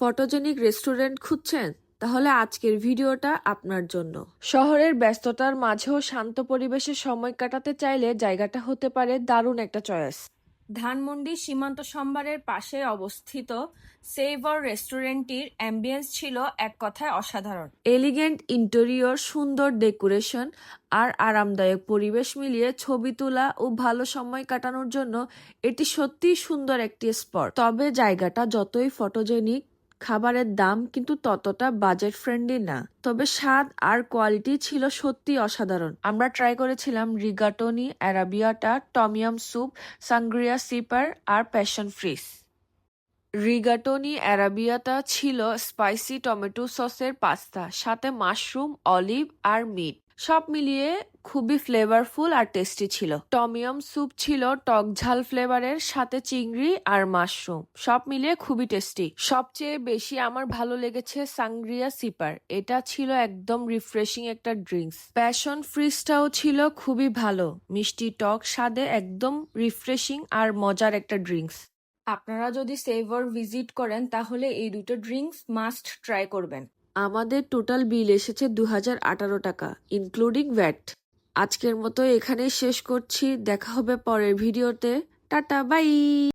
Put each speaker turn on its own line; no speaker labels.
Photogenic restaurant খুঁজছেন? তাহলে আজকের ভিডিওটা আপনার জন্য। শহরের ব্যস্ততার মাঝেও শান্ত পরিবেশে সময় কাটাতে চাইলে জায়গাটা হতে পারে দারুণ একটা চয়েস।
ধানমন্ডি সীমান্ত সম্ভারের পাশে অবস্থিত সেভর রেস্টুরেন্টটির অ্যাম্বিয়েন্স ছিল এক কথায় অসাধারণ।
এলিগেন্ট ইন্টেরিয়র, সুন্দর ডেকোরেশন আর আরামদায়ক পরিবেশ মিলিয়ে ছবি তোলা ও ভালো সময় কাটানোর জন্য এটি সত্যিই সুন্দর একটি স্পট। তবে জায়গাটা যতই ফটোজেনিক, খাবারের দাম কিন্তু ততটা বাজেট ফ্রেন্ডলি না। তবে স্বাদ আর কোয়ালিটি ছিল সত্যি অসাধারণ। আমরা ট্রাই করেছিলাম রিগাটোনি অ্যারাবিয়াটা, টমিয়াম স্যুপ, সাংগ্রিয়া সিপার আর প্যাশন ফ্রিস। রিগাটোনি অ্যারাবিয়াটা ছিল স্পাইসি টমেটো সসের পাস্তা, সাথে মাশরুম, অলিভ আর মিট। সব মিলিয়ে খুবই ফ্লেভারফুল আর টেস্টি ছিল। টমিয়াম স্যুপ ছিল টক ঝাল ফ্লেভারের, সাথে চিংড়ি আর মাশরুম। সব মিলিয়ে খুবই টেস্টি। সবচেয়ে বেশি আমার ভালো লেগেছে সাংগ্রিয়া সিপার। এটা ছিল একদম রিফ্রেশিং একটা ড্রিঙ্কস। প্যাশন ফ্রিজটাও ছিল খুবই ভালো, মিষ্টি টক স্বাদে একদম রিফ্রেশিং আর মজার একটা ড্রিঙ্কস।
আপনারা যদি সেভর ভিজিট করেন তাহলে এই দুটো ড্রিঙ্কস মাস্ট ট্রাই করবেন।
আমাদের টোটাল বিল এসেছে 2018 টাকা, ইনক্লুডিং ভ্যাট। আজকের মতো এখানেই শেষ করছি। দেখা হবে পরের ভিডিওতে। Tata, by.